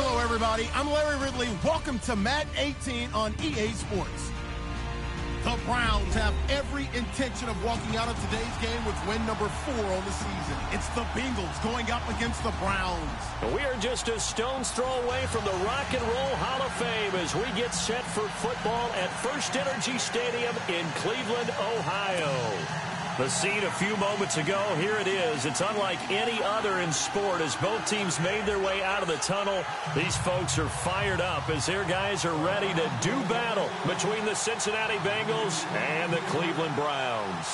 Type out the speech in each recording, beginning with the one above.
Hello, everybody. I'm Larry Ridley. Welcome to Madden 18 on EA Sports. The Browns have every intention of walking out of today's game with win number 4 on the season. It's the Bengals going up against the Browns. We are just a stone's throw away from the Rock and Roll Hall of Fame as we get set for football at First Energy Stadium in Cleveland, Ohio. The scene a few moments ago, here it is. It's unlike any other in sport as both teams made their way out of the tunnel. These folks are fired up as their guys are ready to do battle between the Cincinnati Bengals and the Cleveland Browns.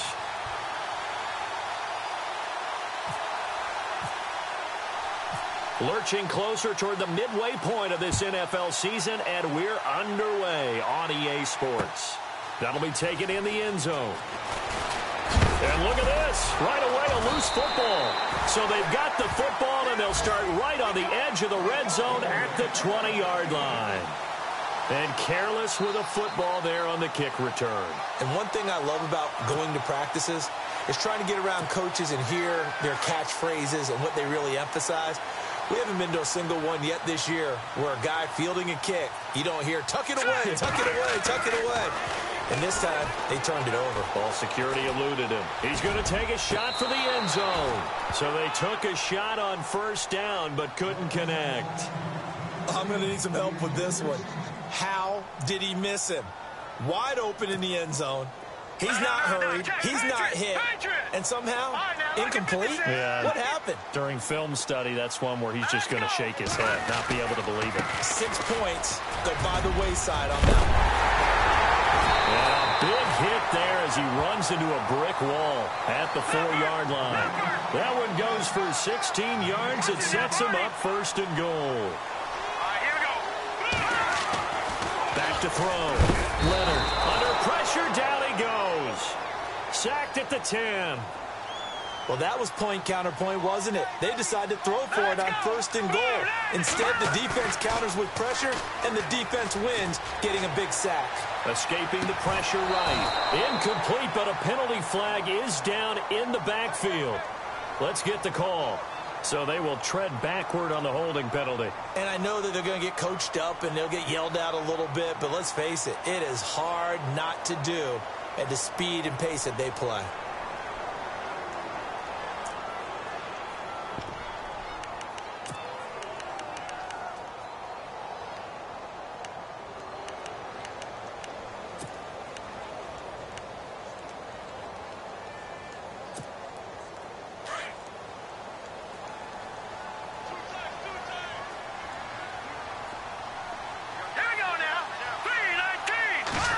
Lurching closer toward the midway point of this NFL season, and we're underway on EA Sports. That'll be taken in the end zone. And look at this. Right away, a loose football. So they've got the football, and they'll start right on the edge of the red zone at the 20-yard line. And careless with a football there on the kick return. And one thing I love about going to practices is trying to get around coaches and hear their catchphrases and what they really emphasize. We haven't been to a single one yet this year where a guy fielding a kick, you don't hear, tuck it away, tuck it away, tuck it away. And this time, they turned it over. Ball security eluded him. He's going to take a shot for the end zone. So they took a shot on first down, but couldn't connect. I'm going to need some help with this one. How did he miss him? Wide open in the end zone. He's not hurried. He's not hit. And somehow, incomplete? Yeah. What happened? During film study, that's one where he's just going to shake his head, not be able to believe it. 6 points go by the wayside on that one. Yeah, big hit there as he runs into a brick wall at the 4-yard line. That one goes for 16 yards. It sets him up first and goal. Back to throw. Leonard under pressure. Down he goes. Sacked at the 10. Well, that was point counterpoint, wasn't it? They decided to throw for it on first and goal. Instead, the defense counters with pressure, and the defense wins, getting a big sack. Escaping the pressure right. Incomplete, but a penalty flag is down in the backfield. Let's get the call. So they will tread backward on the holding penalty. And I know that they're going to get coached up and they'll get yelled at a little bit, but let's face it, it is hard not to do at the speed and pace that they play.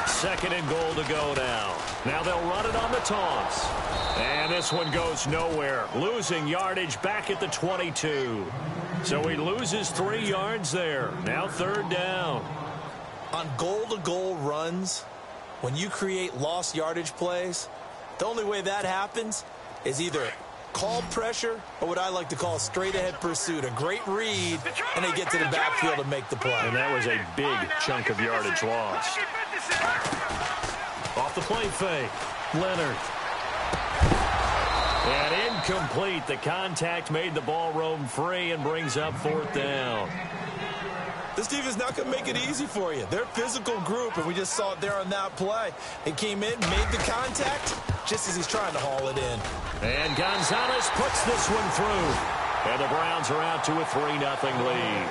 Second and goal to go now. Now they'll run it on the toss. And this one goes nowhere. Losing yardage back at the 22. So he loses 3 yards there. Now third down. On goal-to-goal runs, when you create lost yardage plays, the only way that happens is either called pressure or what I like to call straight-ahead pursuit. A great read, and they get to the backfield and make the play. And that was a big chunk of yardage lost. Off the play fake. Leonard. And incomplete. The contact made the ball roam free and brings up fourth down. This team is not going to make it easy for you. They're a physical group, and we just saw it there on that play. They came in, made the contact, just as he's trying to haul it in. And Gonzalez puts this one through. And the Browns are out to a 3-0 lead.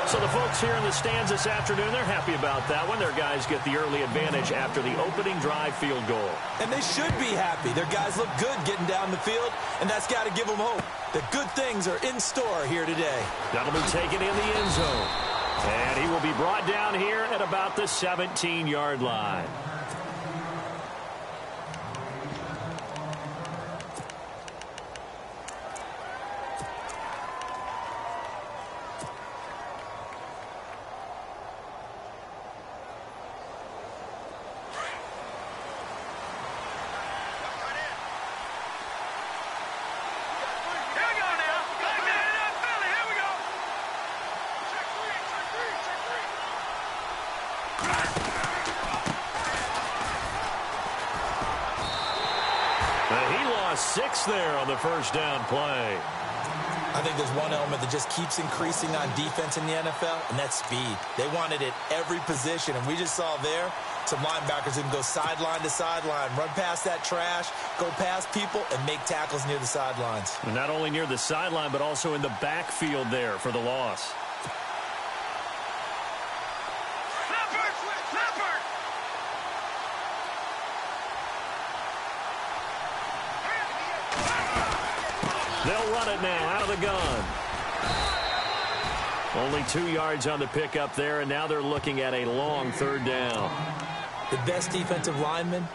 So the folks here in the stands this afternoon, they're happy about that one. Their guys get the early advantage after the opening drive field goal. And they should be happy. Their guys look good getting down the field, and that's got to give them hope that good things are in store here today. That'll be taken in the end zone. And he will be brought down here at about the 17-yard line. He lost 6 there on the first down play. I think there's one element that just keeps increasing on defense in the NFL, and that's speed. They want it at every position, and we just saw there some linebackers who can go sideline to sideline, run past that trash, go past people, and make tackles near the sidelines. And not only near the sideline, but also in the backfield there for the loss. They'll run it now out of the gun. Only 2 yards on the pickup there, and now they're looking at a long third down. The best defensive linemen,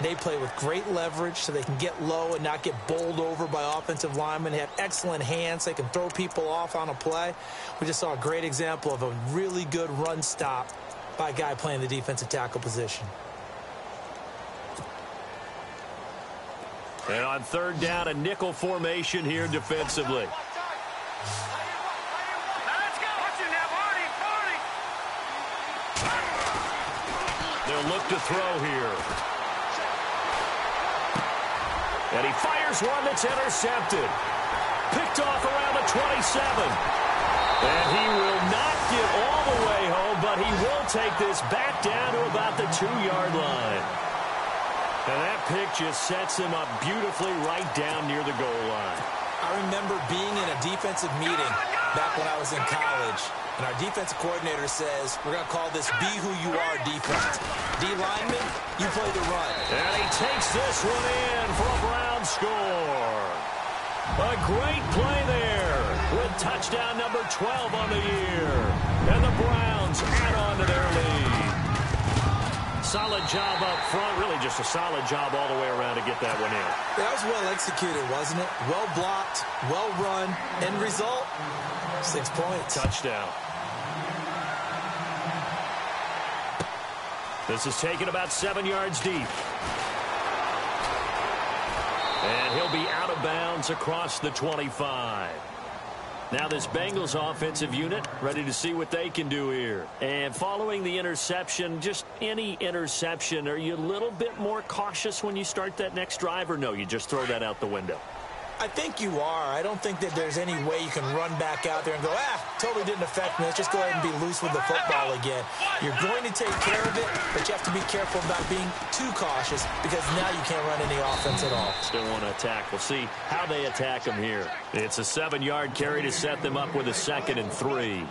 they play with great leverage so they can get low and not get bowled over by offensive linemen. They have excellent hands. They can throw people off on a play. We just saw a great example of a really good run stop by a guy playing the defensive tackle position. And on third down, a nickel formation here defensively. They'll look to throw here. And he fires one that's intercepted. Picked off around the 27. And he will not get all the way home, but he will take this back down to about the 2-yard line. And that pick just sets him up beautifully right down near the goal line. I remember being in a defensive meeting back when I was in college, and our defensive coordinator says, we're going to call this be who you are defense. D lineman, you play the run. And he takes this one in for a Brown score. A great play there with touchdown number 12 on the year. And the Browns add on to their lead. Solid job up front, really just a solid job all the way around to get that one in. That was well executed, wasn't it? Well blocked, well run. End result, 6 points. Touchdown. This is taken about 7 yards deep. And he'll be out of bounds across the 25. Now this Bengals offensive unit ready to see what they can do here. And following the interception, just any interception, are you a little bit more cautious when you start that next drive, or no, you just throw that out the window? I think you are. I don't think that there's any way you can run back out there and go, totally didn't affect me. Let's just go ahead and be loose with the football again. You're going to take care of it, but you have to be careful about being too cautious because now you can't run any offense at all. Still want to attack. We'll see how they attack him here. It's a 7-yard carry to set them up with a 2nd and 3.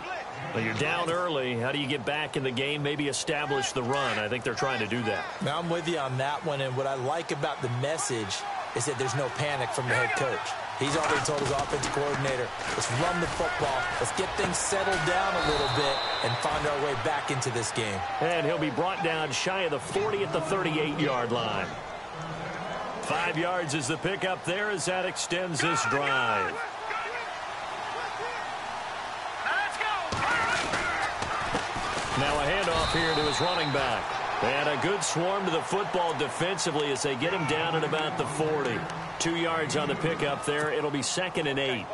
Well, you're down early. How do you get back in the game? Maybe establish the run. I think they're trying to do that. Now I'm with you on that one, and what I like about the message is that there's no panic from the head coach. He's already told his offensive coordinator, let's run the football, let's get things settled down a little bit and find our way back into this game. And he'll be brought down shy of the 40 at the 38-yard line. 5 yards is the pickup there as that extends this drive. Now a handoff here to his running back. And a good swarm to the football defensively as they get him down at about the 40. 2 yards on the pickup there. It'll be 2nd and 8.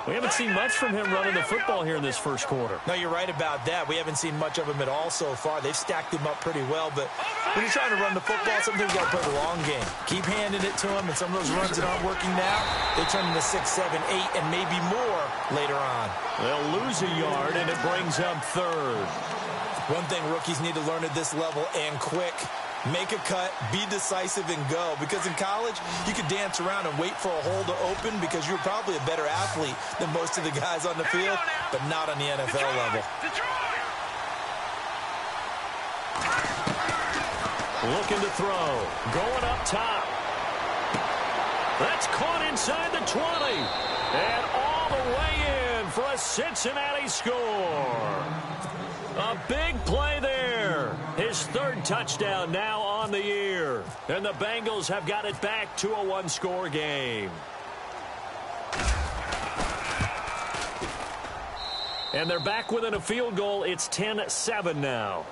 We haven't seen much from him running the football here in this first quarter. No, you're right about that. We haven't seen much of him at all so far. They've stacked him up pretty well, but when you're trying to run the football, sometimes you got to play the long game. Keep handing it to him, and some of those runs that aren't working now, they turn into 6, 7, 8, and maybe more later on. They'll lose a yard, and it brings up 3rd. One thing rookies need to learn at this level, and quick, make a cut, be decisive, and go. Because in college, you could dance around and wait for a hole to open because you're probably a better athlete than most of the guys on the field, but not on the NFL level. Looking to throw. Going up top. That's caught inside the 20. And all the way in for a Cincinnati score. A big play there. His 3rd touchdown now on the year. And the Bengals have got it back to a 1-score game. And they're back within a field goal. It's 10-7 now.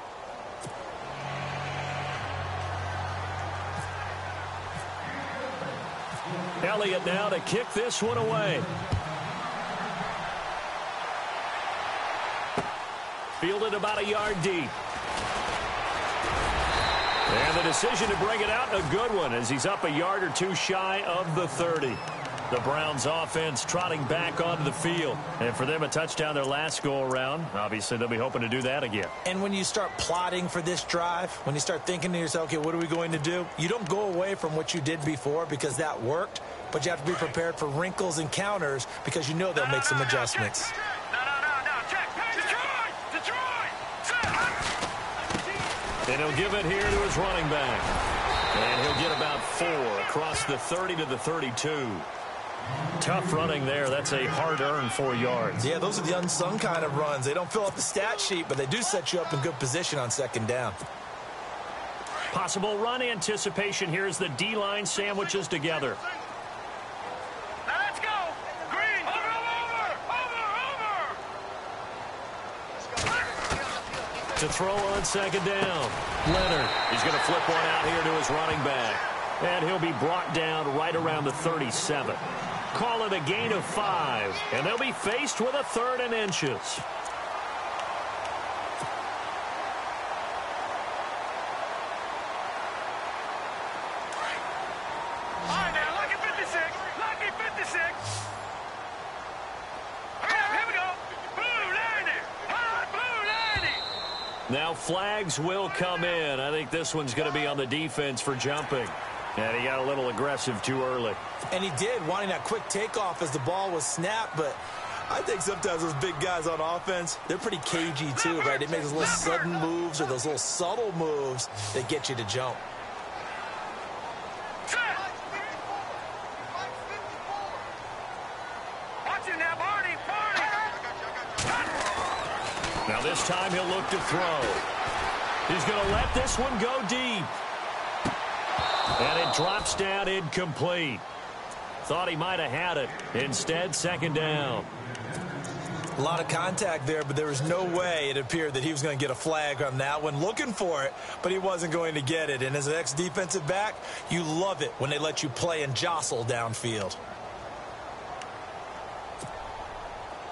Elliott now to kick this one away. Fielded about a yard deep. And the decision to bring it out, a good one, as he's up a yard or two shy of the 30. The Browns offense trotting back onto the field. And for them, a touchdown their last go-around. Obviously, they'll be hoping to do that again. And when you start plotting for this drive, when you start thinking to yourself, okay, what are we going to do? You don't go away from what you did before because that worked, but you have to be prepared for wrinkles and counters because you know they'll make some adjustments. And he'll give it here to his running back. And he'll get about 4 across the 30 to the 32. Tough running there. That's a hard-earned 4 yards. Yeah, those are the unsung kind of runs. They don't fill up the stat sheet, but they do set you up in good position on second down. Possible run anticipation here as the D-line sandwiches together. Now let's go. Green. Over. To throw on second down. Leonard. He's going to flip one out here to his running back. And he'll be brought down right around the 37. Call it a gain of 5. And they'll be faced with a 3rd and inches. All right, now, lucky 56. Lucky 56. Here we go. Blue 90. Hot blue 90. Now flags will come in. I think this one's going to be on the defense for jumping. And he got a little aggressive too early. And he did, wanting that quick takeoff as the ball was snapped. But I think sometimes those big guys on offense, they're pretty cagey too, right? They make those little sudden moves or those little subtle moves that get you to jump. Watch it now, Barney. Now this time he'll look to throw. He's going to let this one go deep. And it drops down incomplete. Thought he might have had it. Instead, second down. A lot of contact there, but there was no way it appeared that he was going to get a flag on that one. Looking for it, but he wasn't going to get it. And as an ex-defensive back, you love it when they let you play and jostle downfield.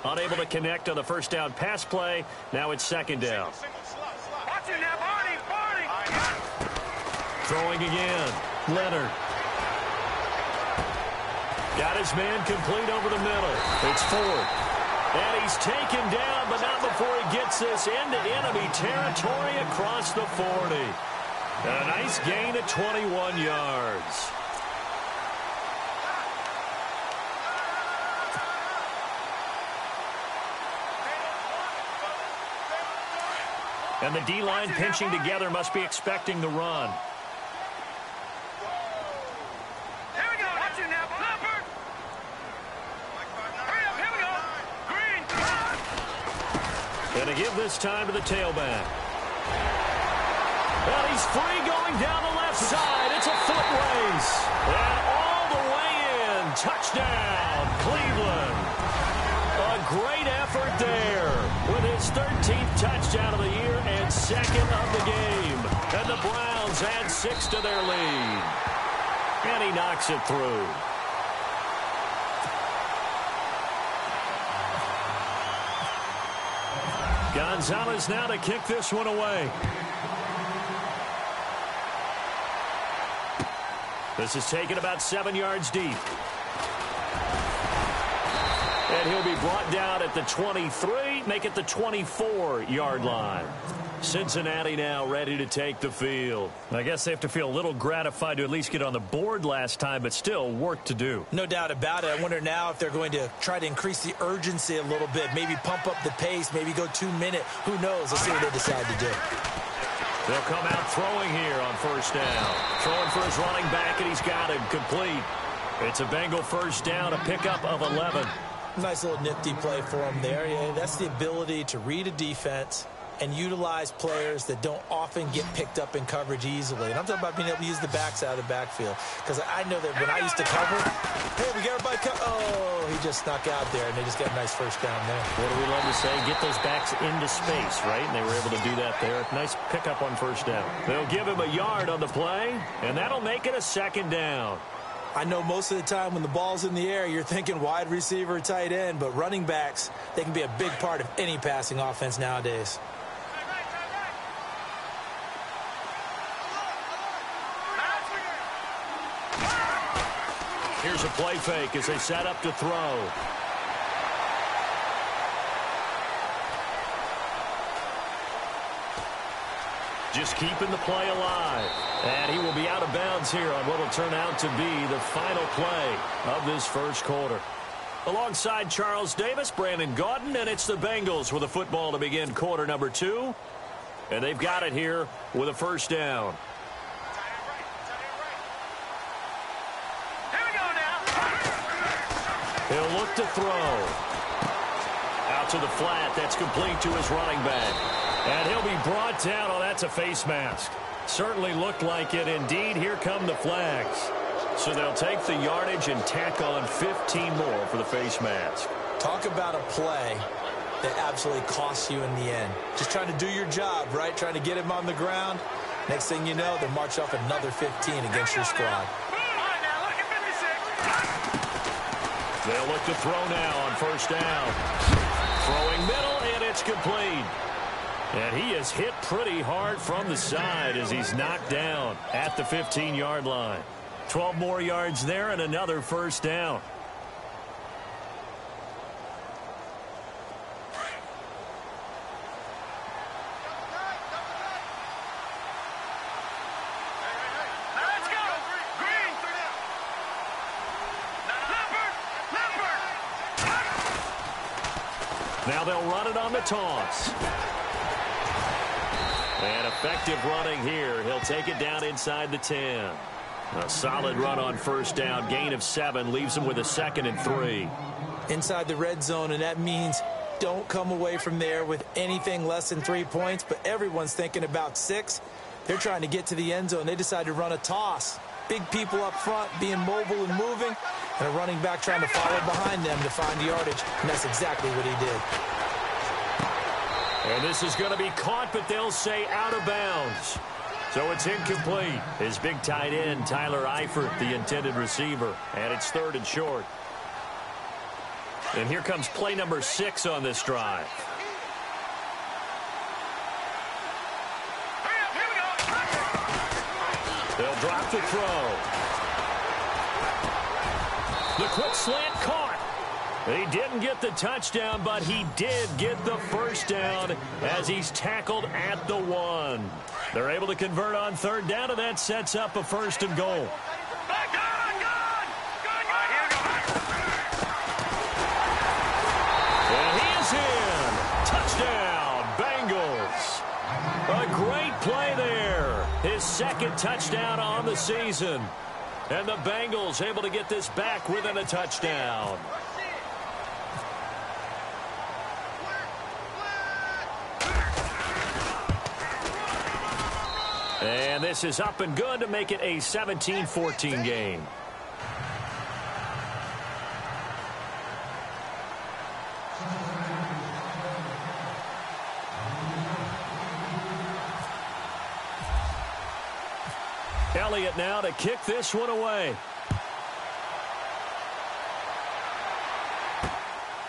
Unable to connect on the first down pass play. Now it's second down. Watch it now, Barney. Throwing again. Leonard. Got his man complete over the middle. It's 4th. And he's taken down, but not before he gets this into enemy territory across the 40. And a nice gain of 21 yards. And the D-line pinching together must be expecting the run. Here we go. Watch it now, Leopard. Hurry up. Here we go. Green. And to give this time to the tailback. And he's free going down the left side. It's a foot race. And all the way in. Touchdown, Cleveland. A great effort there with his 13th touchdown of the year and 2nd of the game. And the Browns add 6 to their lead. And he knocks it through. Gonzalez now to kick this one away. This is taken about 7 yards deep. And he'll be brought down at the 23, make it the 24-yard line. Cincinnati now ready to take the field. I guess they have to feel a little gratified to at least get on the board last time, but still work to do. No doubt about it. I wonder now if they're going to try to increase the urgency a little bit, maybe pump up the pace, maybe go 2-minute. Who knows? Let's see what they decide to do. They'll come out throwing here on first down. Throwing for his running back, and he's got it complete. It's a Bengal first down, a pickup of 11. Nice little nifty play for him there. Yeah, that's the ability to read a defense and utilize players that don't often get picked up in coverage easily. And I'm talking about being able to use the backs out of the backfield. Because I know that when I used to cover, hey, we got everybody covered. Oh, he just snuck out there, and they just got a nice first down there. What do we love to say? Get those backs into space, right? And they were able to do that there. Nice pickup on first down. They'll give him a yard on the play, and that'll make it a second down. I know most of the time when the ball's in the air, you're thinking wide receiver, tight end, but running backs, they can be a big part of any passing offense nowadays. Here's a play fake as they set up to throw. Just keeping the play alive. And he will be out of bounds here on what will turn out to be the final play of this first quarter. Alongside Charles Davis, Brandon Gaudin, and it's the Bengals with a football to begin quarter number 2. And they've got it here with a first down. Here we go now. He'll look to throw. Out to the flat. That's complete to his running back. And he'll be brought down. Oh, that's a face mask. Certainly looked like it. Indeed, here come the flags. So they'll take the yardage and tack on 15 more for the face mask. Talk about a play that absolutely costs you in the end. Just trying to do your job, right? Trying to get him on the ground. Next thing you know, they'll march off another 15 against your squad. All right, now look at 56. They'll look to throw now on first down. Throwing middle, and it's complete. And he is hit pretty hard from the side as he's knocked down at the 15-yard line. 12 more yards there and another first down. Now let's go. Green. Leopard. Now they'll run it on the toss. And effective running here. He'll take it down inside the 10. A solid run on first down. Gain of 7 leaves him with a 2nd and 3. Inside the red zone, and that means don't come away from there with anything less than 3 points, but everyone's thinking about 6. They're trying to get to the end zone. They decide to run a toss. Big people up front being mobile and moving, and a running back trying to follow behind them to find yardage, and that's exactly what he did. And this is going to be caught, but they'll say out of bounds. So it's incomplete. His big tight end, Tyler Eifert, the intended receiver. And it's 3rd and short. And here comes play number 6 on this drive. Here we go. They'll drop the throw. The quick slant caught. He didn't get the touchdown, but he did get the first down as he's tackled at the 1. They're able to convert on 3rd down, and that sets up a 1st and goal. Back on. Good. All right, here we go. And he is in. Touchdown, Bengals. A great play there. His 2nd touchdown on the season. And the Bengals able to get this back within a touchdown. And this is up and good to make it a 17-14 game. Elliott now to kick this one away.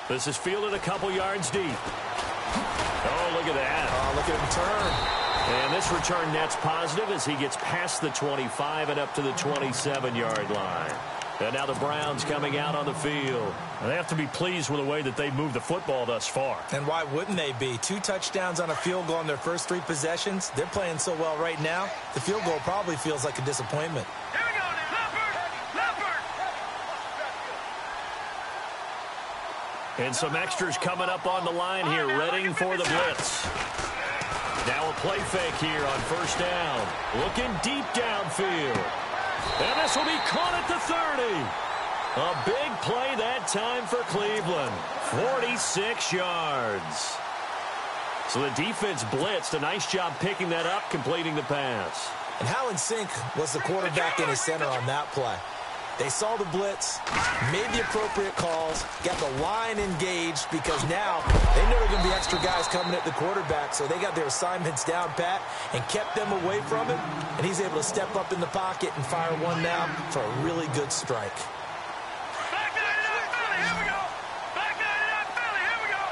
This is fielded a couple yards deep. Oh, look at that. Oh, look at him turn. And this return net's positive as he gets past the 25 and up to the 27-yard line. And now the Browns coming out on the field. And they have to be pleased with the way that they've moved the football thus far. And why wouldn't they be? 2 touchdowns on a field goal on their first 3 possessions. They're playing so well right now, the field goal probably feels like a disappointment. Here we go now. Leopard. And some extras coming up on the line here, readying for the blitz. Now a play fake here on first down. Looking deep downfield. And this will be caught at the 30. A big play that time for Cleveland. 46 yards. So the defense blitzed. A nice job picking that up, completing the pass. And how in sync was the quarterback and his center on that play? They saw the blitz, made the appropriate calls, got the line engaged because now they know there are going to be extra guys coming at the quarterback, so they got their assignments down pat and kept them away from him, and he's able to step up in the pocket and fire one now for a really good strike. Back 99 Philly. Here we go. Back 99 Philly. Here we go.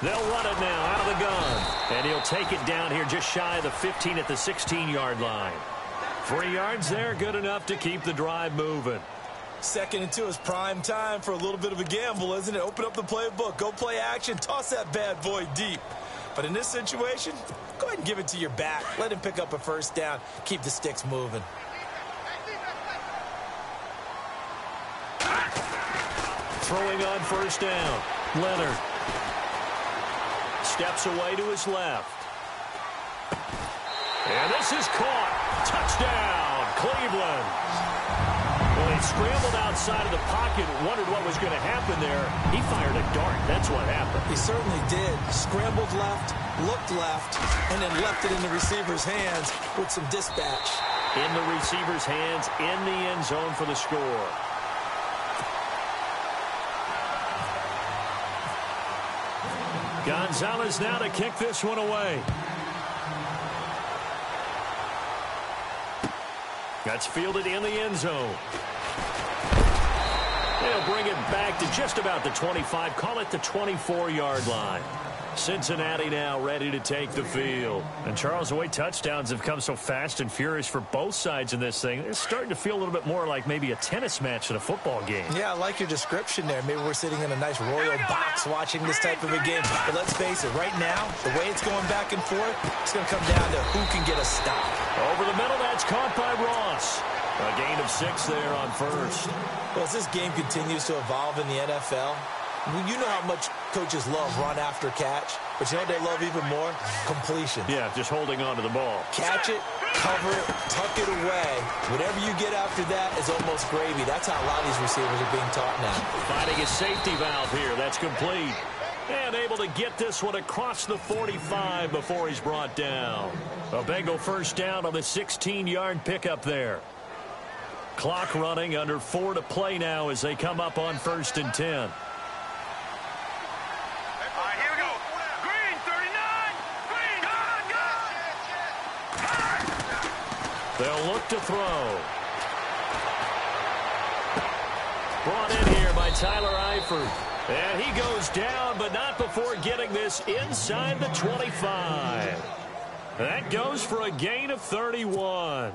They'll run it now out of the gun. And he'll take it down here just shy of the 15 at the 16-yard line. 3 yards there, good enough to keep the drive moving. 2nd and 2 is prime time for a little bit of a gamble, isn't it? Open up the playbook, go play action, toss that bad boy deep. But in this situation, go ahead and give it to your back. Let him pick up a first down. Keep the sticks moving. Throwing on first down. Leonard steps away to his left. And this is caught. Touchdown, Cleveland. Well, he scrambled outside of the pocket, wondered what was going to happen there. He fired a dart. That's what happened. He certainly did. Scrambled left, looked left, and then left it in the receiver's hands with some dispatch. In the receiver's hands, in the end zone for the score. Gonzalez now to kick this one away. That's fielded in the end zone. They'll bring it back to just about the 25. Call it the 24-yard line. Cincinnati now ready to take the field. And Charles, the way touchdowns have come so fast and furious for both sides in this thing, it's starting to feel a little bit more like maybe a tennis match than a football game. Yeah, I like your description there. Maybe we're sitting in a nice royal box watching this type of a game. But let's face it, right now, the way it's going back and forth, it's going to come down to who can get a stop. Over the middle, that's caught by Ross. A gain of 6 there on first. Well, as this game continues to evolve in the NFL, you know how much coaches love run after catch, but you know what they love even more? Completion. Yeah, just holding on to the ball. Catch it, cover it, tuck it away. Whatever you get after that is almost gravy. That's how a lot of these receivers are being taught now. Finding a safety valve here. That's complete. And able to get this one across the 45 before he's brought down. A Bengal first down on the 16-yard pickup there. Clock running, under 4 to play now as they come up on 1st and 10. They'll look to throw. Brought in here by Tyler Eifert. And he goes down, but not before getting this inside the 25. That goes for a gain of 31.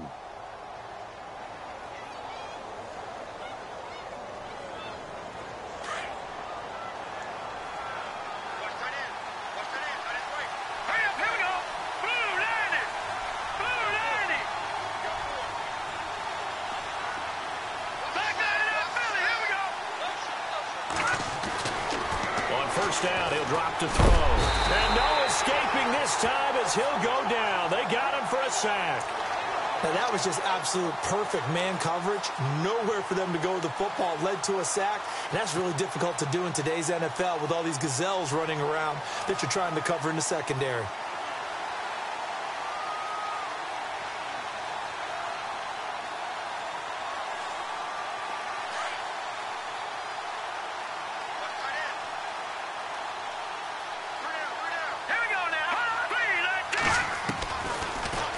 Down, he'll drop to throw. And no escaping this time as he'll go down. They got him for a sack. Now that was just absolute perfect man coverage. Nowhere for them to go with the football. Led to a sack. And that's really difficult to do in today's NFL with all these gazelles running around that you're trying to cover in the secondary.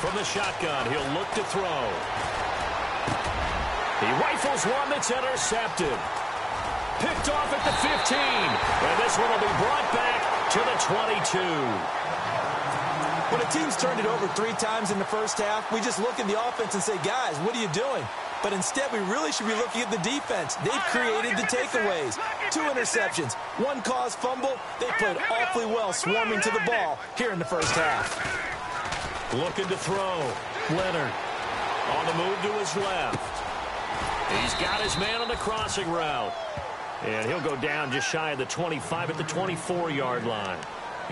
From the shotgun, he'll look to throw. He rifles one that's intercepted. Picked off at the 15. And this one will be brought back to the 22. When a team's turned it over 3 times in the first half, we just look at the offense and say, guys, what are you doing? But instead, we really should be looking at the defense. They've created the takeaways. 2 interceptions, 1 caused fumble. They played awfully well swarming to the ball here in the first half. Looking to throw. Leonard on the move to his left. He's got his man on the crossing route. And he'll go down just shy of the 25 at the 24-yard line.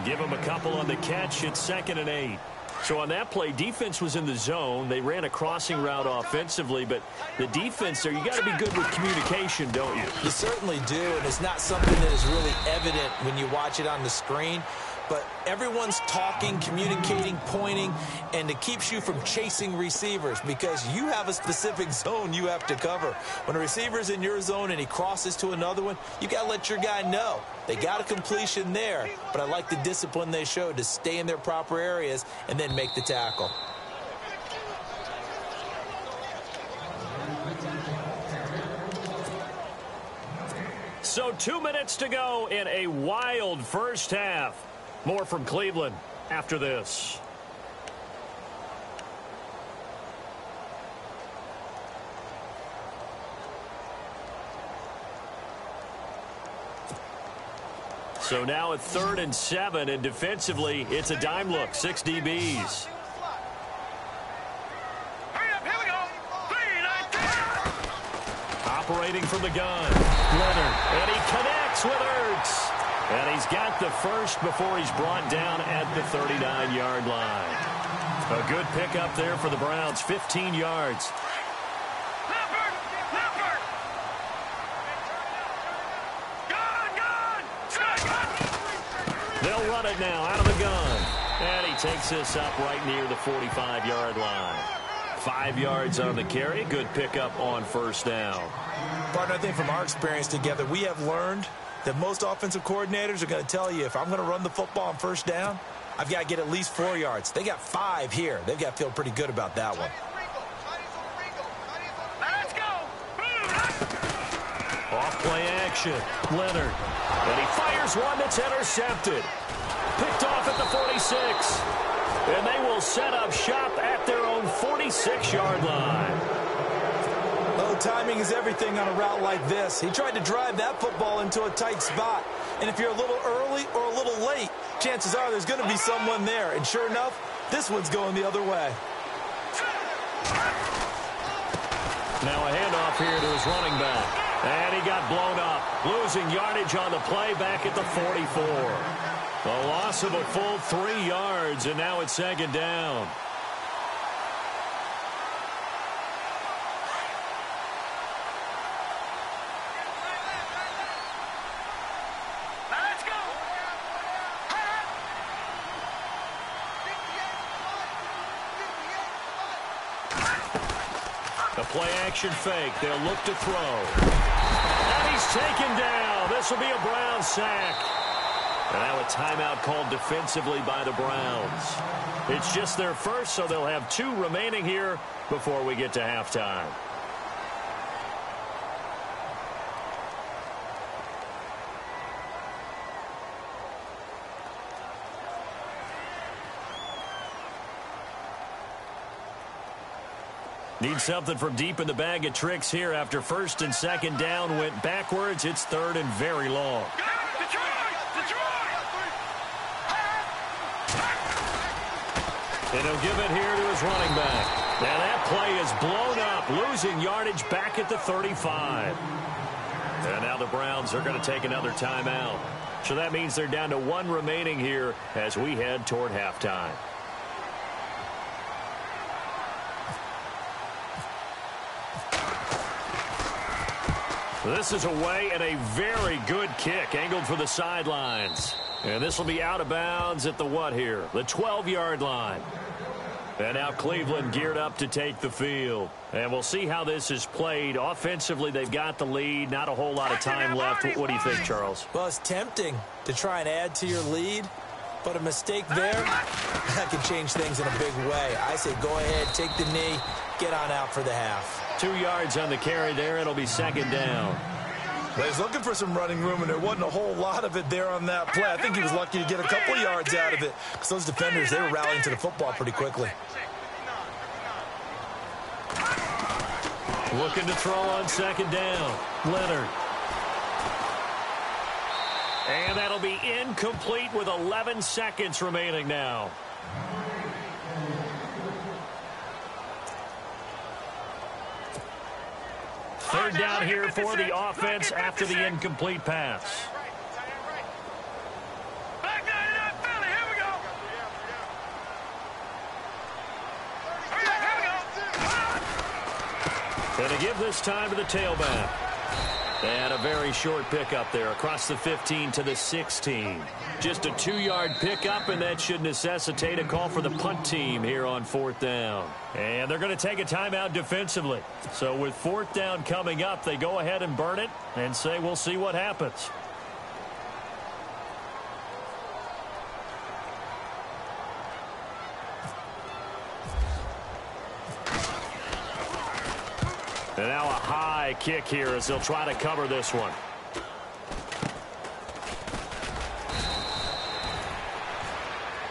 Give him a couple on the catch. It's 2nd and 8. So on that play, defense was in the zone. They ran a crossing route offensively, but the defense there, you got to be good with communication, don't you? You certainly do, and it's not something that is really evident when you watch it on the screen. But everyone's talking, communicating, pointing, and it keeps you from chasing receivers because you have a specific zone you have to cover. When a receiver's in your zone and he crosses to another one, you got to let your guy know. They got a completion there, but I like the discipline they showed to stay in their proper areas and then make the tackle. So 2 minutes to go in a wild first half. More from Cleveland after this. So now it's 3rd and 7, and defensively, it's a dime look, 6 DBs. Operating from the gun, Leonard, and he connects with Ertz. And he's got the first before he's brought down at the 39-yard line. A good pickup there for the Browns, 15 yards. They'll run it now out of the gun. And he takes this up right near the 45-yard line. 5 yards on the carry. Good pickup on first down. Partner, I think from our experience together, we have learned that most offensive coordinators are going to tell you, if I'm going to run the football on first down, I've got to get at least 4 yards. They got 5 here. They've got to feel pretty good about that one. Let's go. Off play action. Leonard. And he fires one that's intercepted. Picked off at the 46. And they will set up shop at their own 46-yard line. Well, timing is everything on a route like this. He tried to drive that football into a tight spot. And if you're a little early or a little late, chances are there's going to be someone there. And sure enough, this one's going the other way. Now a handoff here to his running back. And he got blown up, losing yardage on the play back at the 44. A loss of a full 3 yards, and now it's 2nd down. Let's go. The play-action fake. They'll look to throw. And he's taken down. This will be a Browns sack. And now a timeout called defensively by the Browns. It's just their first, so they'll have 2 remaining here before we get to halftime. Need something from deep in the bag of tricks here after 1st and 2nd down went backwards. It's 3rd and very long. And he'll give it here to his running back. Now that play is blown up, losing yardage back at the 35. And now the Browns are going to take another timeout. So that means they're down to 1 remaining here as we head toward halftime. This is away and a very good kick angled for the sidelines. And this will be out of bounds at the what here? The 12-yard line. And now Cleveland geared up to take the field. And we'll see how this is played. Offensively, they've got the lead. Not a whole lot of time left. What do you think, Charles? Well, it's tempting to try and add to your lead, but a mistake there, that can change things in a big way. I say go ahead, take the knee, get on out for the half. 2 yards on the carry there. It'll be 2nd down. Well, he's looking for some running room, and there wasn't a whole lot of it there on that play. I think he was lucky to get a couple yards out of it because those defenders, they were rallying to the football pretty quickly. Looking to throw on 2nd down. Leonard. And that'll be incomplete with 11 seconds remaining now. Third down here for the offense after the incomplete pass. Back down to that Philly. Here we go. Here we go. And to give this time to the tailback. And a very short pickup there across the 15 to the 16. Just a 2-yard pickup, and that should necessitate a call for the punt team here on 4th down. And they're going to take a timeout defensively. So with 4th down coming up, they go ahead and burn it and say we'll see what happens. And now a high kick here as they'll try to cover this one.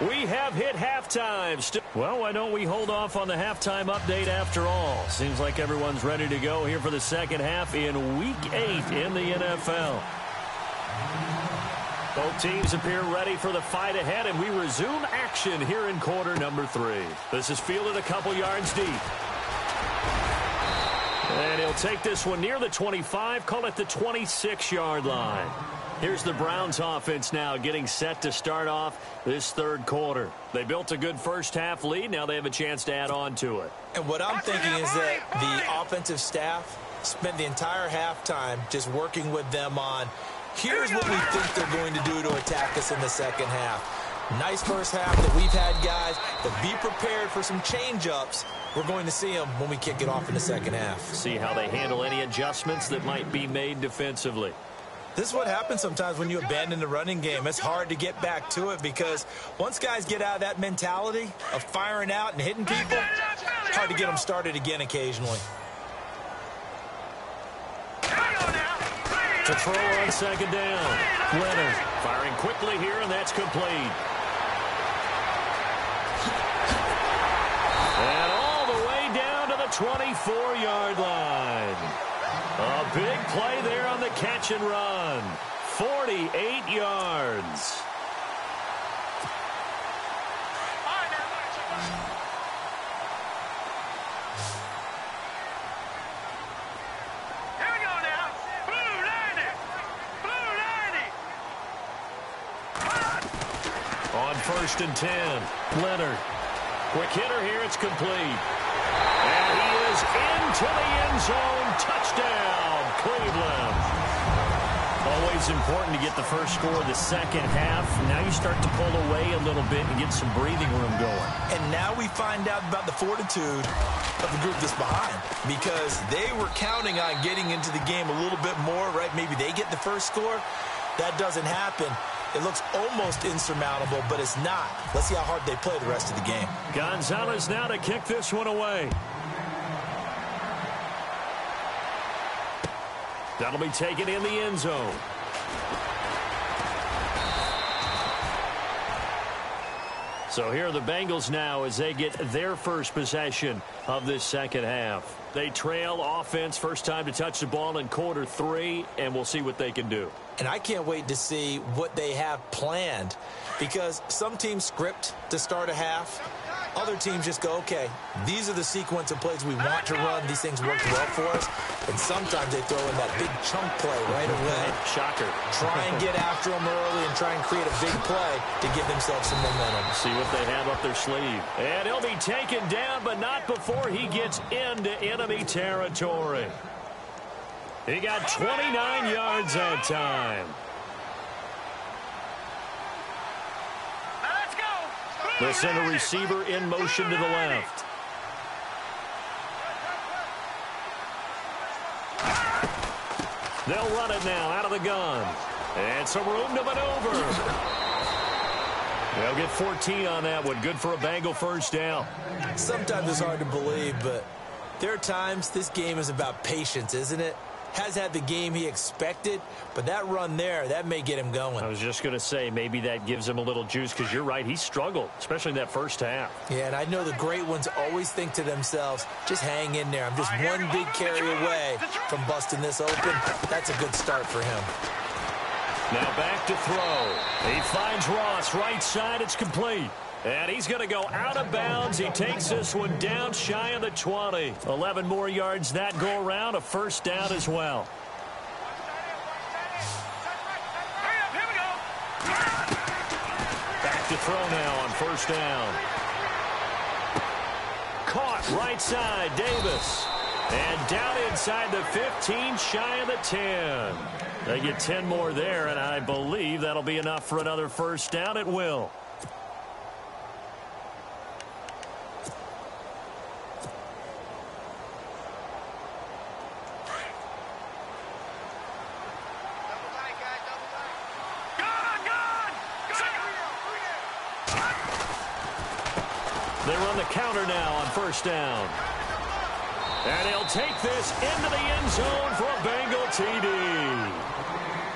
We have hit halftime. Well, why don't we hold off on the halftime update after all? Seems like everyone's ready to go here for the second half in Week 8 in the NFL. Both teams appear ready for the fight ahead, and we resume action here in quarter number 3. This is fielded a couple yards deep. And he'll take this one near the 25, call it the 26-yard line. Here's the Browns offense now getting set to start off this third quarter. They built a good first half lead. Now they have a chance to add on to it. And what I'm thinking is that the offensive staff spent the entire halftime just working with them on, here's what we think they're going to do to attack us in the second half. Nice first half that we've had, guys, but be prepared for some change-ups. We're going to see them when we kick it off in the second half. See how they handle any adjustments that might be made defensively. This is what happens sometimes when you abandon the running game. It's hard to get back to it because once guys get out of that mentality of firing out and hitting people, it's hard to get them started again occasionally. To throw on second down. Leonard firing quickly here, and that's complete. And all the way down to the 24-yard line. A big play there on the catch and run. 48 yards. Here we go now. Blue 90. Blue 90. On 1st and 10. Leonard. Quick hitter here. It's complete. And he is into the end zone. Touchdown, Cleveland. Always important to get the first score of the second half. Now you start to pull away a little bit and get some breathing room going. And now we find out about the fortitude of the group that's behind, because they were counting on getting into the game a little bit more, right? Maybe they get the first score. That doesn't happen. It looks almost insurmountable, but it's not. Let's see how hard they play the rest of the game. Gonzalez now to kick this one away. That'll be taken in the end zone. So here are the Bengals now as they get their first possession of this second half. They trail offense, first time to touch the ball in quarter 3, and we'll see what they can do. And I can't wait to see what they have planned, because some teams script to start a half. Other teams just go, okay, these are the sequence of plays we want to run. These things worked well for us. And sometimes they throw in that big chunk play right away. Shocker. Try and get after them early and try and create a big play to give themselves some momentum. See what they have up their sleeve. And he'll be taken down, but not before he gets into enemy territory. He got 29 yards that time. Let's go. The center receiver in motion to the left. They'll run it now out of the gun. And some room to maneuver. They'll get 14 on that one. Good for a Bengal first down. Sometimes it's hard to believe, but there are times this game is about patience, isn't it? Has had the game he expected, but that run there, that may get him going. I was just going to say, maybe that gives him a little juice, because you're right, he struggled, especially in that first half. Yeah, and I know the great ones always think to themselves, just hang in there. I'm just one big carry away from busting this open. That's a good start for him. Now back to throw. He finds Ross, right side, it's complete. And he's going to go out of bounds. He takes this one down shy of the 20. 11 more yards that go around, a first down as well. Here we go. Back to throw now on first down. Caught right side, Davis. And down inside the 15, shy of the 10. They get 10 more there, and I believe that'll be enough for another first down. It will. They run the counter now on first down. And he'll take this into the end zone for a Bengal TD.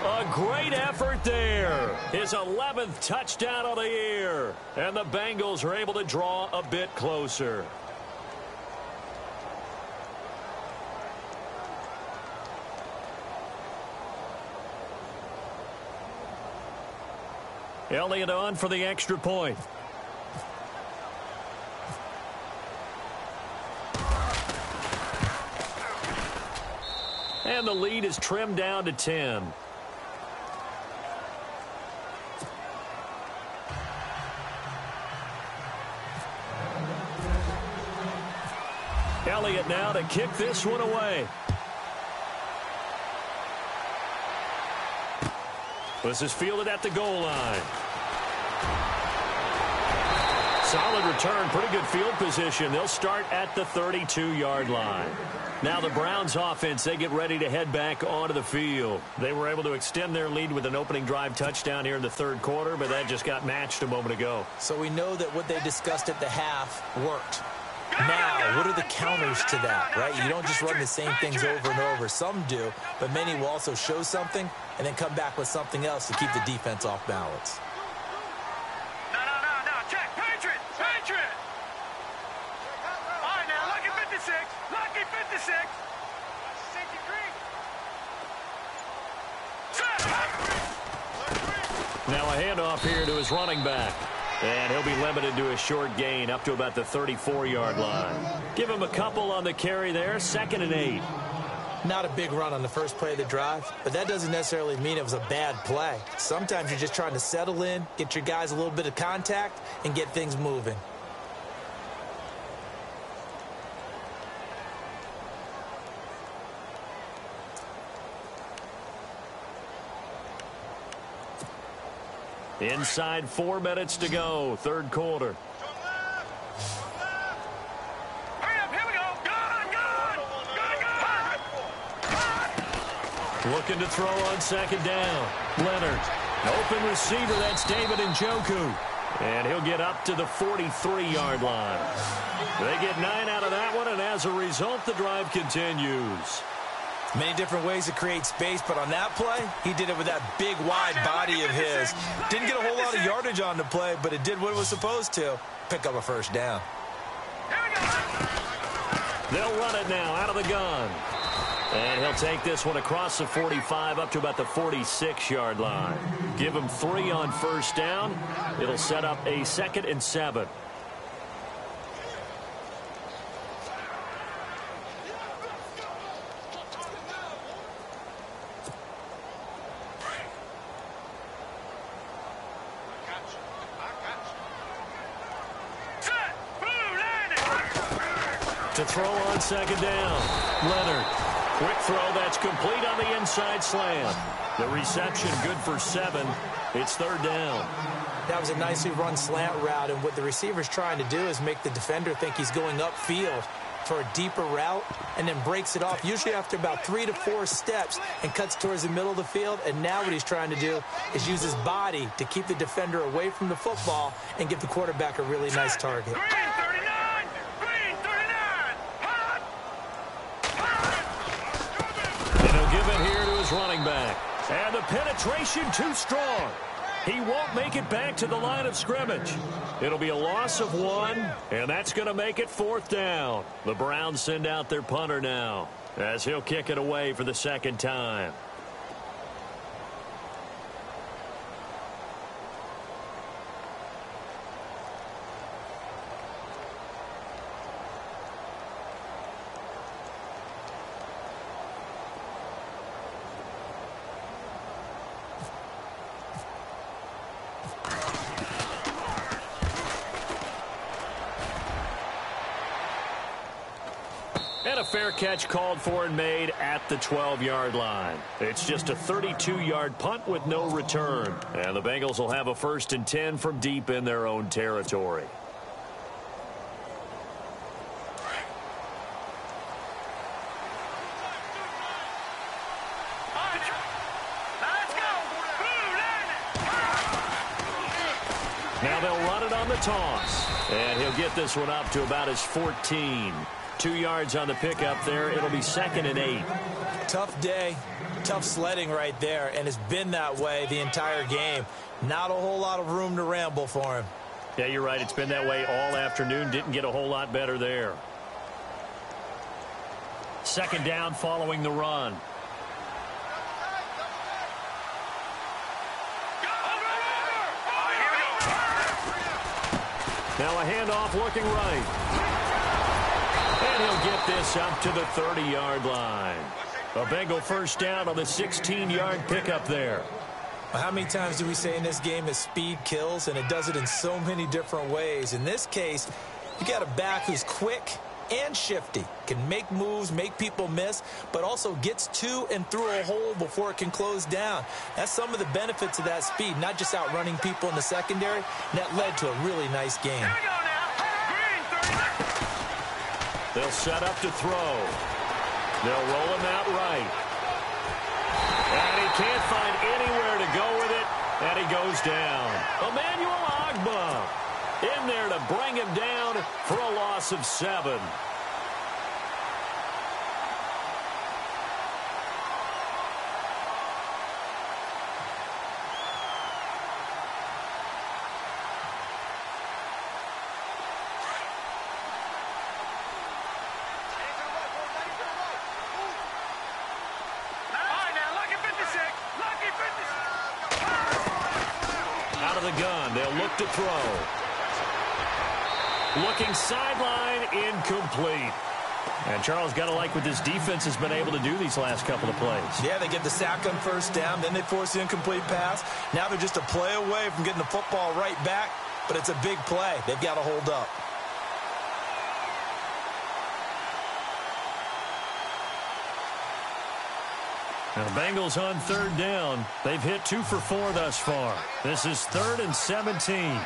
A great effort there. His 11th touchdown of the year. And the Bengals are able to draw a bit closer. Elliott on for the extra point. And the lead is trimmed down to 10. Elliott now to kick this one away. This is fielded at the goal line. Solid return, pretty good field position. They'll start at the 32-yard line. Now the Browns offense, they get ready to head back onto the field. They were able to extend their lead with an opening drive touchdown here in the third quarter, but that just got matched a moment ago. So we know that what they discussed at the half worked. Now, what are the counters to that, right? You don't just run the same things over and over. Some do, but many will also show something and then come back with something else to keep the defense off balance. No. Check. Patriot. All right, now, lucky 56. Lucky 56. Safety green. Now a handoff here to his running back. And he'll be limited to a short gain up to about the 34-yard line. Give him a couple on the carry there, 2nd and 8. Not a big run on the first play of the drive, but that doesn't necessarily mean it was a bad play. Sometimes you're just trying to settle in, get your guys a little bit of contact, and get things moving. Inside 4 minutes to go, third quarter. Hurry up, here we go. Gun. Looking to throw on 2nd down. Leonard, open receiver, that's David Njoku. And he'll get up to the 43-yard line. They get 9 out of that one, and as a result, the drive continues. Many different ways to create space, but on that play, he did it with that big, wide body of his. Didn't get a whole lot of yardage on the play, but it did what it was supposed to. Pick up a first down. They'll run it now out of the gun. And he'll take this one across the 45 up to about the 46-yard line. Give him 3 on first down. It'll set up a 2nd and 7. To throw on 2nd down. Leonard. Quick throw that's complete on the inside slant. The reception good for 7. It's 3rd down. That was a nicely run slant route, and what the receiver's trying to do is make the defender think he's going upfield for a deeper route and then breaks it off, usually after about 3 to 4 steps, and cuts towards the middle of the field. And now what he's trying to do is use his body to keep the defender away from the football and give the quarterback a really nice target. Give it here to his running back. And the penetration too strong. He won't make it back to the line of scrimmage. It'll be a loss of 1, and that's going to make it 4th down. The Browns send out their punter now as he'll kick it away for the 2nd time. And a fair catch called for and made at the 12-yard line. It's just a 32-yard punt with no return. And the Bengals will have a 1st and 10 from deep in their own territory. Now they'll run it on the toss. And he'll get this one up to about his 14. 2 yards on the pickup there. It'll be 2nd and 8. Tough day, tough sledding right there, and it's been that way the entire game. Not a whole lot of room to ramble for him. Yeah, you're right. It's been that way all afternoon. Didn't get a whole lot better there. 2nd down following the run. Now a handoff looking right. And he'll get this up to the 30-yard line. A Bengal first down on the 16-yard pickup there. How many times do we say in this game that speed kills, and it does it in so many different ways? In this case, you got a back who's quick and shifty, can make moves, make people miss, but also gets to and through a hole before it can close down. That's some of the benefits of that speed, not just outrunning people in the secondary. And that led to a really nice game. They'll set up to throw. They'll roll him out right. And he can't find anywhere to go with it, and he goes down. Emmanuel Ogbah in there to bring him down for a loss of 7. Out of the gun, they'll look to throw. Looking sideline, incomplete. And Charles, got to like what this defense has been able to do these last couple of plays. Yeah, they get the sack on first down, then they force the incomplete pass. Now they're just a play away from getting the football right back, but it's a big play. They've got to hold up. Now the Bengals on third down. They've hit 2 for 4 thus far. This is 3rd and 17.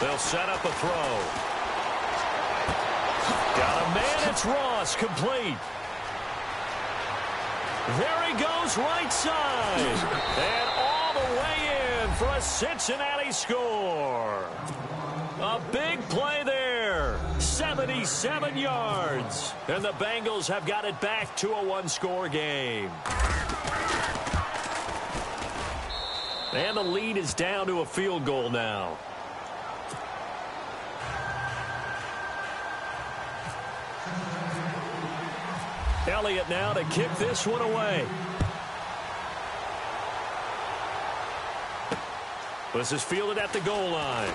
They'll set up a throw. Got a man. It's Ross. Complete. There he goes right side. And all the way in for a Cincinnati score. A big play there. 77 yards. And the Bengals have got it back to a 1-score game. And the lead is down to a field goal now. Elliott now to kick this one away. This is fielded at the goal line.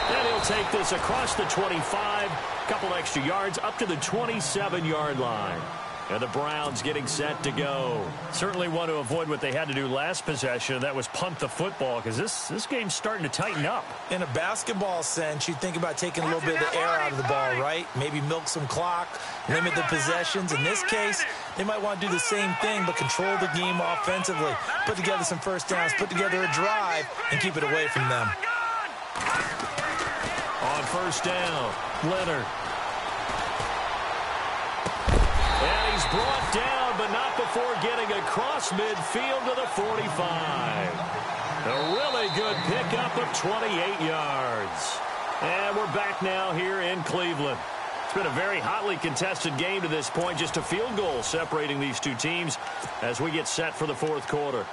And he'll take this across the 25. Couple extra yards up to the 27-yard line. And the Browns getting set to go. Certainly want to avoid what they had to do last possession. That was punt the football, because this game's starting to tighten up. In a basketball sense, you think about taking a little bit of the air out of the ball, right? Maybe milk some clock, limit the possessions. In this case, they might want to do the same thing, but control the game offensively. Put together some first downs, put together a drive, and keep it away from them. On first down, Leonard. And he's brought down, but not before getting across midfield to the 45. A really good pickup of 28 yards. And we're back now here in Cleveland. It's been a very hotly contested game to this point. Just a field goal separating these two teams as we get set for the fourth quarter.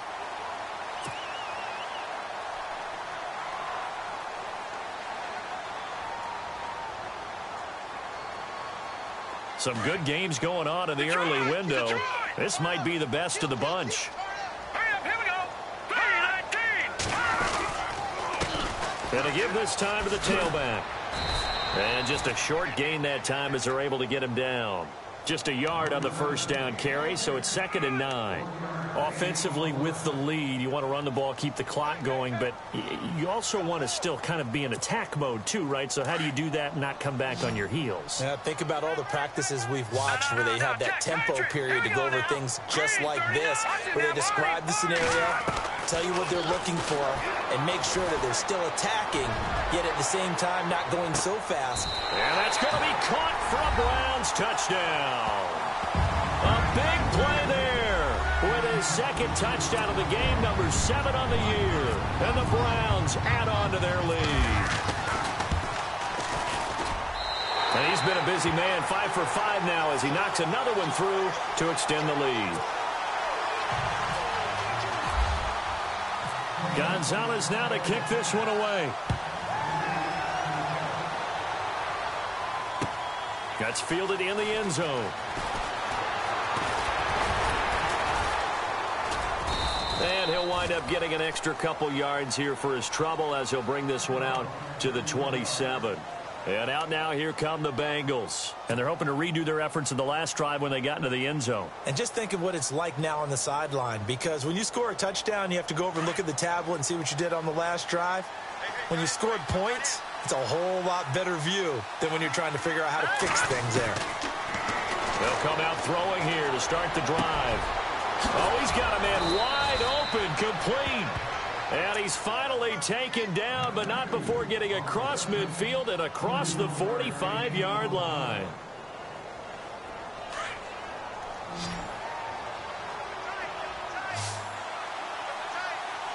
Some good games going on in the early window. This might be the best of the bunch. Here we go. 3-19. And to give this time to the tailback. And just a short gain that time as they're able to get him down. Just a yard on the first down carry, so it's 2nd and 9. Offensively with the lead, you want to run the ball, keep the clock going, but you also want to still kind of be in attack mode too, right? So how do you do that and not come back on your heels? Yeah, think about all the practices we've watched where they have that tempo period to go over things just like this, where they describe the scenario, tell you what they're looking for, and make sure that they're still attacking, yet at the same time not going so fast. And that's going to be caught for a Browns touchdown. A big play there with his second touchdown of the game, number 7 on the year. And the Browns add on to their lead. And he's been a busy man, 5 for 5 now as he knocks another one through to extend the lead. Gonzalez now to kick this one away. That's fielded in the end zone. he'll wind up getting an extra couple yards here for his trouble as he'll bring this one out to the 27. And out now, here come the Bengals. And they're hoping to redo their efforts in the last drive when they got into the end zone. And just think of what it's like now on the sideline, because when you score a touchdown, you have to go over and look at the tablet and see what you did on the last drive. When you scored points, it's a whole lot better view than when you're trying to figure out how to fix things there. They'll come out throwing here to start the drive. Oh, he's got a man wide open, complete. And he's finally taken down, but not before getting across midfield and across the 45-yard line.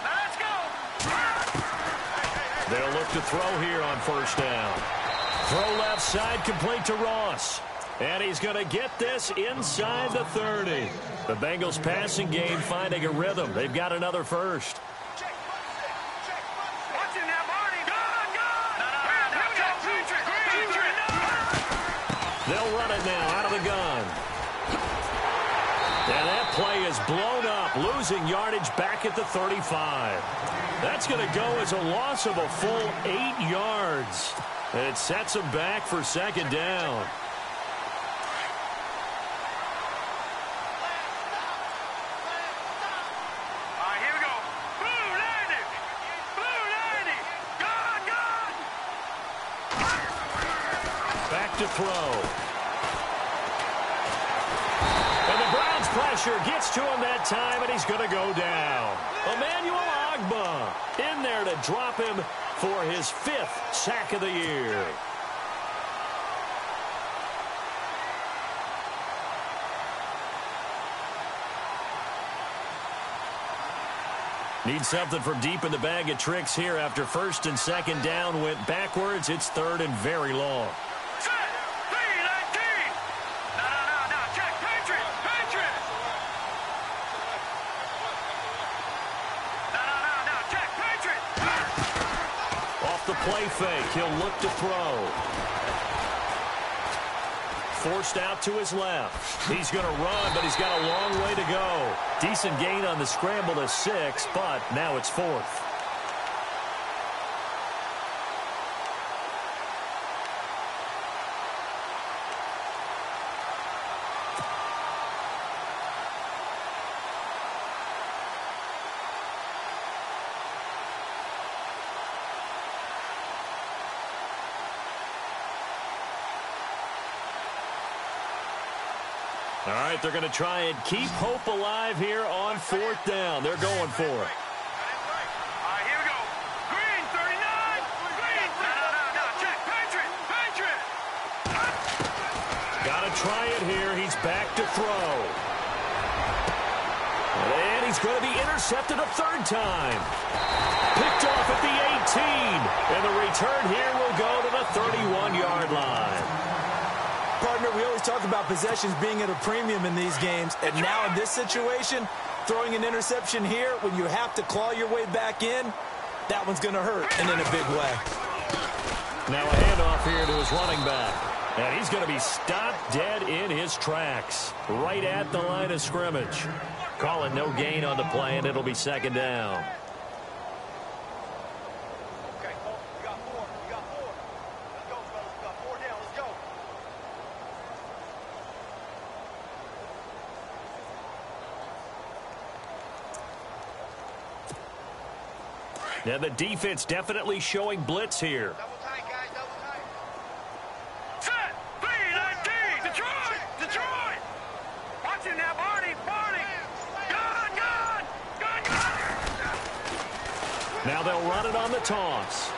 Let's go. They'll look to throw here on first down. Throw left side, complete to Ross. And he's going to get this inside the 30. The Bengals passing game finding a rhythm. They've got another first. They'll run it now out of the gun. And that play is blown up, losing yardage back at the 35. That's going to go as a loss of a full 8 yards. And it sets them back for second down. To throw. And the Browns pressure gets to him that time, and he's going to go down. Emmanuel Ogbah in there to drop him for his 5th sack of the year. Need something from deep in the bag of tricks here after first and second down went backwards. It's third and very long. The play fake. He'll look to throw. Forced out to his left. He's going to run, but he's got a long way to go. Decent gain on the scramble to 6, but now it's 4th. All right, they're going to try and keep hope alive here on 4th down. They're going for it. All right, here we go. Green, 39. Green. No. Check. Patriot. Got to try it here. He's back to throw. And he's going to be intercepted a 3rd time. Picked off at the 18. And the return here will go to the 31-yard line. Partner, we always talk about possessions being at a premium in these games, and now in this situation, throwing an interception here when you have to claw your way back in, that one's going to hurt, and in a big way. Now a handoff here to his running back, and he's going to be stopped dead in his tracks, right at the line of scrimmage. Call it no gain on the play, and it'll be second down. Now the defense definitely showing blitz here. Double tight, guys, double tight. Set! B-19! Detroit! Watch it now, Barney! Gun! Now they'll run it on the toss.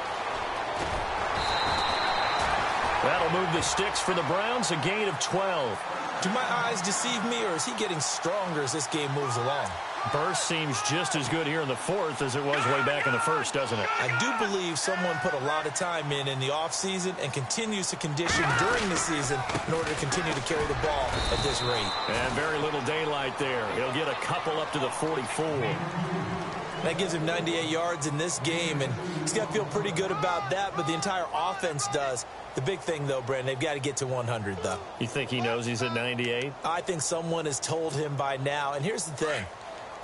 That'll move the sticks for the Browns, a gain of 12. Do my eyes deceive me, or is he getting stronger as this game moves along? Burst seems just as good here in the 4th as it was way back in the 1st, doesn't it? I do believe someone put a lot of time in the offseason and continues to condition during the season in order to continue to carry the ball at this rate. And very little daylight there. He'll get a couple up to the 44. That gives him 98 yards in this game, and he's got to feel pretty good about that, but the entire offense does. The big thing, though, Brandon, they've got to get to 100, though. You think he knows he's at 98? I think someone has told him by now, and here's the thing.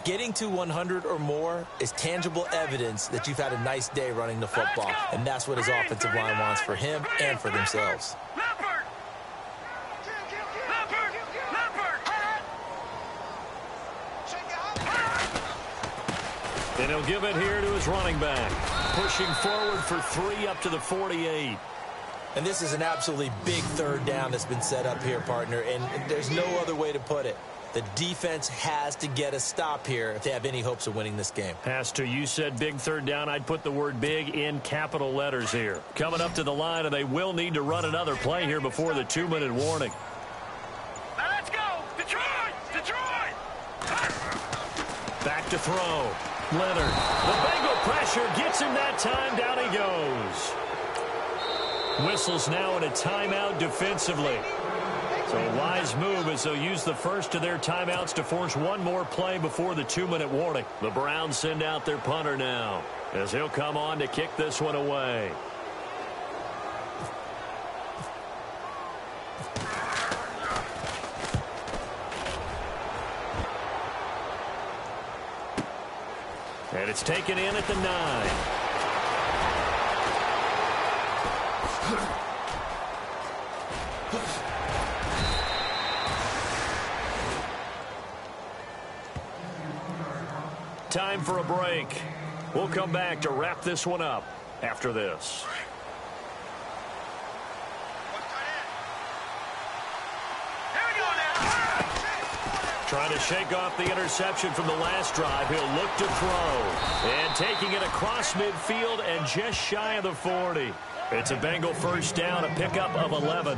Getting to 100 or more is tangible evidence that you've had a nice day running the football, and that's what his offensive line wants for him and for themselves. And he'll give it here to his running back. Pushing forward for 3 up to the 48. And this is an absolutely big third down that's been set up here, partner, and there's no other way to put it. The defense has to get a stop here if they have any hopes of winning this game. Pastor, you said big third down. I'd put the word big in capital letters here. Coming up to the line, and they will need to run another play here before the 2-minute warning. Now let's go! Detroit! Detroit! Back to throw. Leonard. The Bengal pressure gets him that time. Down he goes. Whistles now in a timeout defensively. So a wise move as they'll use the first of their timeouts to force one more play before the 2-minute warning. The Browns send out their punter now as he'll come on to kick this one away. And it's taken in at the 9. Time for a break. We'll come back to wrap this one up after this. Trying to shake off the interception from the last drive. He'll look to throw. And taking it across midfield and just shy of the 40. It's a Bengal first down, a pickup of 11.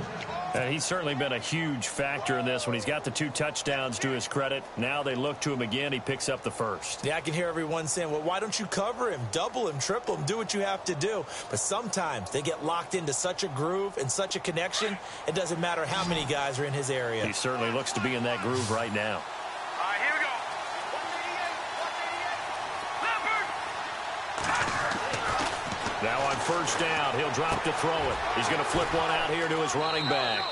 And he's certainly been a huge factor in this when he's got the 2 touchdowns to his credit. Now they look to him again. He picks up the first. Yeah, I can hear everyone saying, well, why don't you cover him, double him, triple him, do what you have to do. But sometimes they get locked into such a groove and such a connection, it doesn't matter how many guys are in his area. He certainly looks to be in that groove right now. All right, here we go. 188. Now on first down, he'll drop to throw it. He's going to flip one out here to his running back.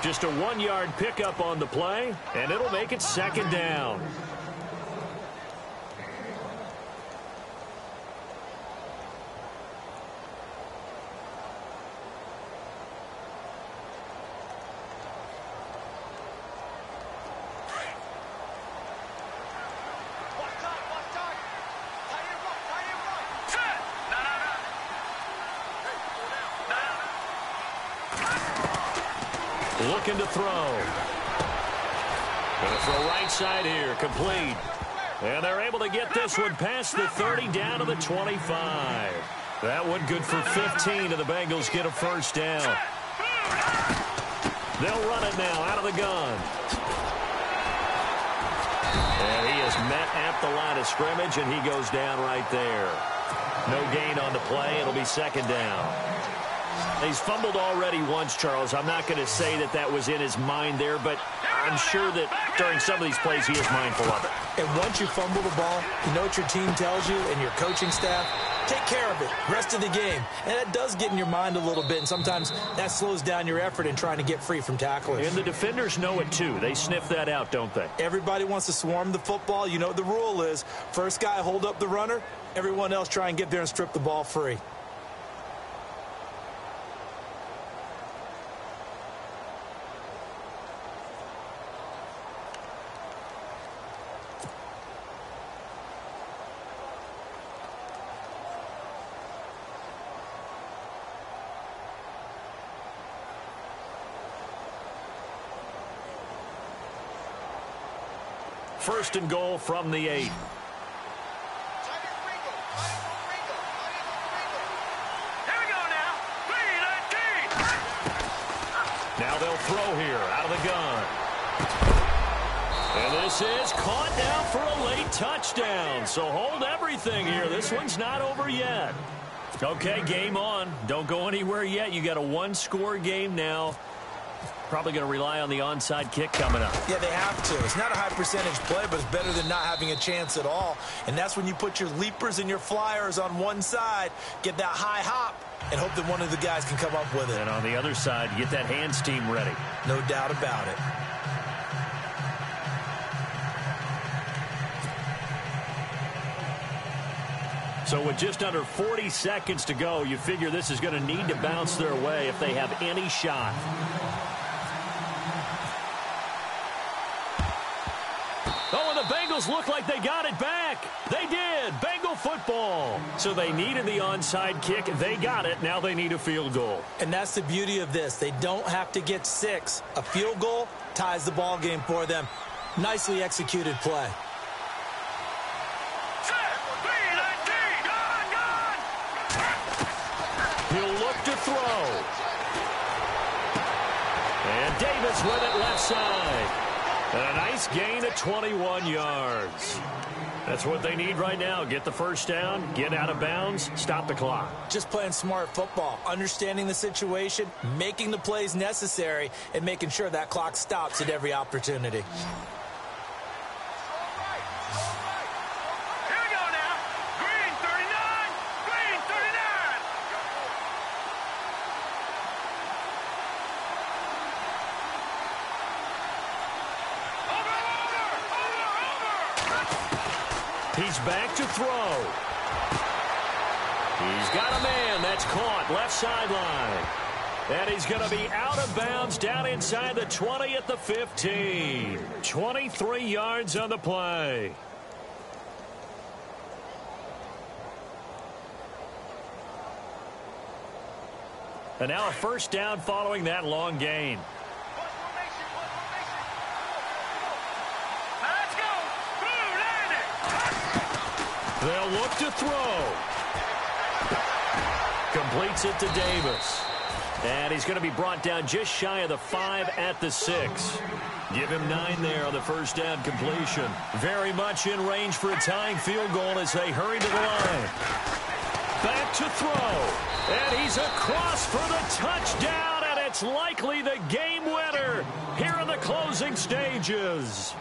Just a 1-yard pickup on the play, and it'll make it second down. Looking to throw. Going to throw right side here, complete. And they're able to get this one past the 30 down to the 25. That one good for 15, and the Bengals get a first down. They'll run it now out of the gun. And he is met at the line of scrimmage, and he goes down right there. No gain on the play. It'll be second down. He's fumbled already once, Charles. I'm not going to say that that was in his mind there, but I'm sure that during some of these plays he is mindful of it. And once you fumble the ball, you know what your team tells you and your coaching staff? Take care of it. Rest of the game. And that does get in your mind a little bit, and sometimes that slows down your effort in trying to get free from tacklers. And the defenders know it, too. They sniff that out, don't they? Everybody wants to swarm the football. You know what the rule is. First guy hold up the runner. Everyone else try and get there and strip the ball free. First and goal from the 8. Here we go now. 3-19. Now they'll throw here out of the gun. And this is caught now for a late touchdown. So hold everything here. This one's not over yet. Okay, game on. Don't go anywhere yet. You got a 1-score game now. Probably going to rely on the onside kick coming up. Yeah, they have to. It's not a high percentage play, but it's better than not having a chance at all. And that's when you put your leapers and your flyers on one side, get that high hop, and hope that one of the guys can come up with it. And on the other side, get that hands team ready. No doubt about it. So with just under 40 seconds to go, you figure this is going to need to bounce their way if they have any shot. Oh, and the Bengals look like they got it back. They did. Bengal football. So they needed the onside kick. They got it. Now they need a field goal. And that's the beauty of this. They don't have to get 6. A field goal ties the ball game for them. Nicely executed play. He'll look to throw. And Davis with it left side. And a nice gain of 21 yards. That's what they need right now. Get the first down, get out of bounds, stop the clock. Just playing smart football, understanding the situation, making the plays necessary, and making sure that clock stops at every opportunity. He's back to throw. He's got a man that's caught left sideline. And he's going to be out of bounds down inside the 20 at the 15. 23 yards on the play. And now a first down following that long gain. They'll look to throw. Completes it to Davis. And he's going to be brought down just shy of the 5 at the 6. Give him 9 there on the first down completion. Very much in range for a tying field goal as they hurry to the line. Back to throw. And he's across for the touchdown. And it's likely the game winner here in the closing stages.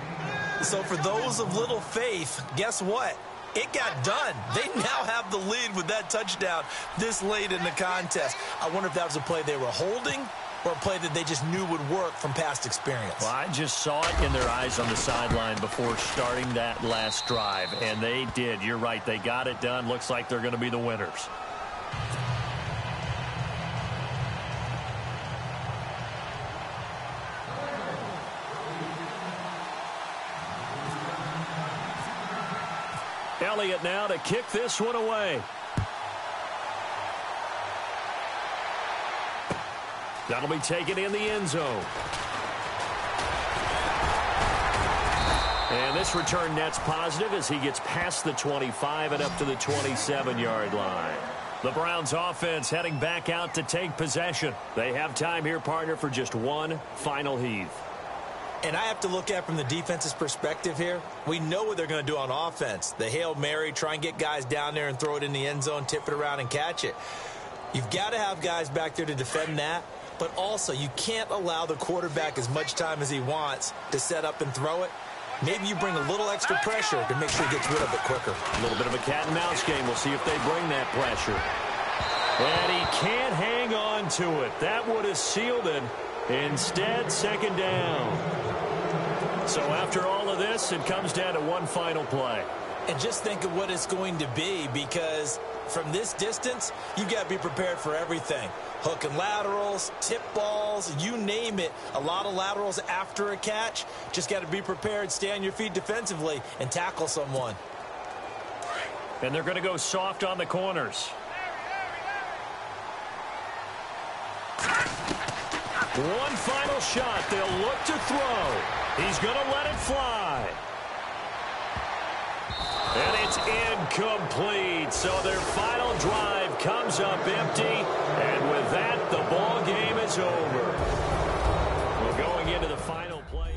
So for those of little faith, guess what? It got done. They now have the lead with that touchdown this late in the contest. I wonder if that was a play they were holding or a play that they just knew would work from past experience. Well, I just saw it in their eyes on the sideline before starting that last drive, and they did. You're right. They got it done. Looks like they're going to be the winners. Elliott now to kick this one away. That'll be taken in the end zone. And this return net's positive as he gets past the 25 and up to the 27-yard line. The Browns offense heading back out to take possession. They have time here, partner, for just one final heave. And I have to look at from the defense's perspective here. We know what they're going to do on offense. The Hail Mary, try and get guys down there and throw it in the end zone, tip it around and catch it. You've got to have guys back there to defend that. But also, you can't allow the quarterback as much time as he wants to set up and throw it. Maybe you bring a little extra pressure to make sure he gets rid of it quicker. A little bit of a cat and mouse game. We'll see if they bring that pressure. And he can't hang on to it. That would have sealed it. Instead, second down. So after all of this, it comes down to one final play. And just think of what it's going to be, because from this distance, you've got to be prepared for everything. Hook and laterals, tip balls, you name it. A lot of laterals after a catch. Just got to be prepared, stay on your feet defensively, and tackle someone. And they're going to go soft on the corners. One final shot. They'll look to throw. He's going to let it fly. And it's incomplete. So their final drive comes up empty. And with that, the ball game is over. We're going into the final play.